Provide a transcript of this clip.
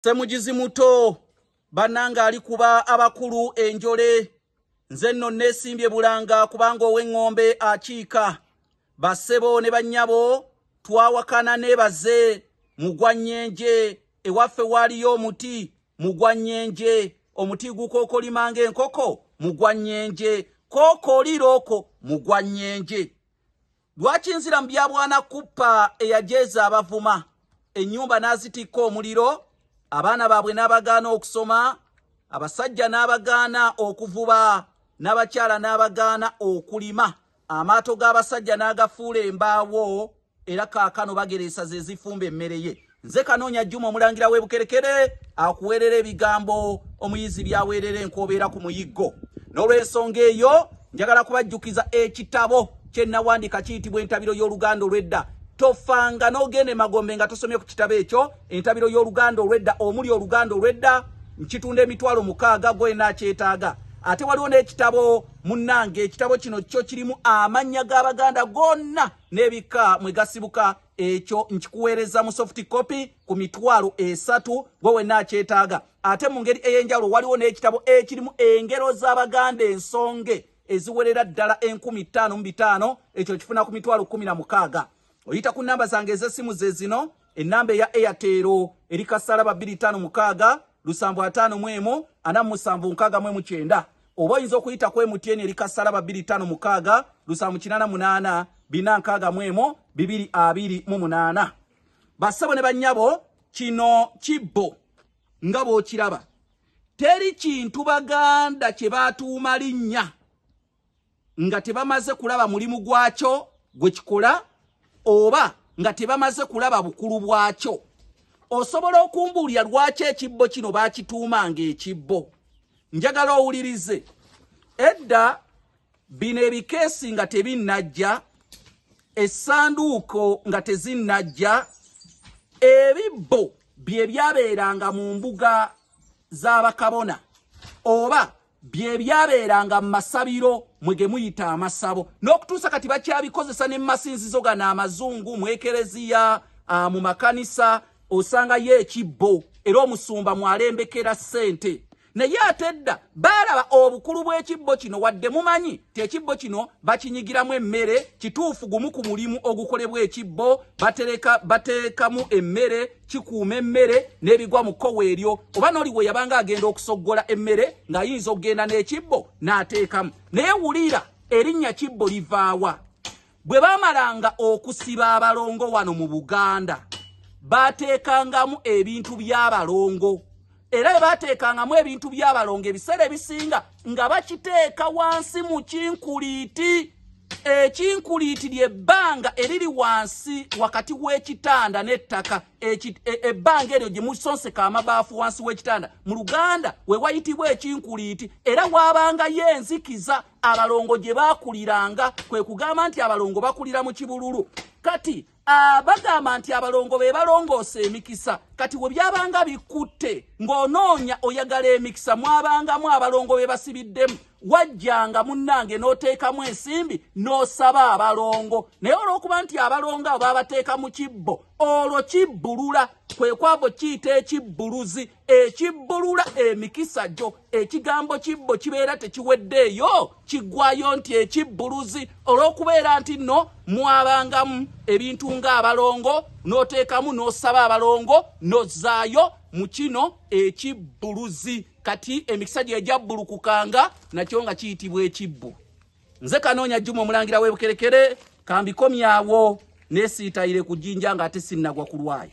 Semujizi muto bananga alikuba abakulu enjole nze nno nesimbye bulanga kubanga ow'engombe akiika basebo ne bannyabo twawakana nebaze mugwanyenje ewaffe waliyo omuti mugwanyenje omuti gukokolimanga enkoko mugwanyenje kokoliroko mugwanyenje lwaki nzira mbyabwana kuppa eyajeza abavuma ennyumba nazitikko omuliro abaana baabwe n'abagaana okusoma abasajja n'abagaana okuvuba n'abakyala n'abagaana okulima amaato g'abasajja n'agafuula embaawo era kaakano bagereesa ze zifumba emmere ye nze Kanoonya Juma omulangira w'Ebukerekere akuweerera ebigambo omuyizi byaweerera enkobeera ku muyiggo n'olw'ensonga eyo njagala kubajjukiza ekitabo kye nnawandika kiyitibwa entabiro y'oluganda olw'edda tofanga n'ogende Magombe nga tosomye ku kitabo ekyo entabiro y'oluganda olw'edda omuli oluganda olw'edda nkitunda emitwalo 6 gwe nakyetaaga ate waliwo n'ekitabo munnange ekitabo kino kyo kirimu amannya g'abaganda gonna n'ebika mwe gasibuka ekyo nkikuweereza mu soft copy ku mitwalo 3 gwe nakyetaaga ate mu ngeri ey'enjawulo waliwo n'ekitabo ekirimu engero z'abaganda ensonge eziwerera ddala 15,500 ekyo kifuna ku mitwalo 16 oyita ku namba zange ez'essimu ze zino ennamba eya Airtel eri kasaraba 256 751 4769 oba oyinza okuyita ku MTN eri kasaraba 256 788 461 228 basabo ne bannyabo kino kibbo nga bw'okiraba teri kintu baganda kye baatuuma linnya nga tebamaze kulaba mulimu gwakyo gwe kikola oba nga tebamaze kulaba bukulu bwakyo osobola okumbuulira lwaki ekibbo kino bakituumanga ekibbo njagala owulirize edda bino ebikeesi nga tebinnajja essanduuko nga tezinnajja ebibbo bye byabeeranga mu mbuga z'abakabona oba bye byabeeranga mu masabiro mwege muyita amasabo n'okutuusa kati bakyabikozesa ne masinzizo gano amazungu mu ekereziya mu makanisa osanga ye ekibbo era omusumba mwalembekera ssente naye ate edda baalaba obukulu bw'ekibbo kino wadde mumanyi ti ekibbo kino bakinyigiramu emmere kituufu gumu ku mulimu ogukolebwa ekibbo bateekamu emmere kikuuma emmere n'ebigwa mu kkowe eryo oba n'oli we yabanga agenda okusoggola emmere ng'ayinza okugenda n'ekibbo n'ateekamu naye wulira erinnya kibbo livaawa bwe baamalanga okusiba abalongo wano mu Buganda baateekangamu ebintu by'abalongo era bateekangamu ebintu by'abalongo ebiseera ebisinga nga bakiteeka wansi mu kinkuliiti ekinkuliiti ly'ebbanga eriri wansi wakati w'ekitanda n'ettaka ebbanga eryo gye musonseka amabaafu wansi w'ekitanda mu Luganda we wayitibwa ekinkuliiti era waabangayo enzikiza abalongo gye baakuliranga kwe kugamba nti abalongo bakulira mu kibululu kati bagamba nti abalongo be balongoosa emikisa kati we byabanga bikutte ng'onoonya oyagala emikisa mwabangamu abalongo be basibiddemu wajjanga munnange n'oteekamu ensimbi n'osaba abalongo naye olw'okuba nti abalongo abo babateeka mu kibbo olwo kibbulula kwe kwabo kiyita ekibbuluzi ekibbulula emikisa gyo ekigambo kibbo kibeera tekiweddeeyo kiggwayo nti ekibbuluzi olw'okubeera nti nno mwabangamu ebintu ng'abalongo n'oteekamu n'osaba abalongo n'ozzaayo mu kino ekibbuluzi kati emikisa gye gyabbulukukanga nakyo nga kiyitibwa ekibbo nze Kanoonya Juma omulangira w'Ebukerekere kambikomyawo neesiitayire ku jjinja nga ate sinnagwa ku lwayi.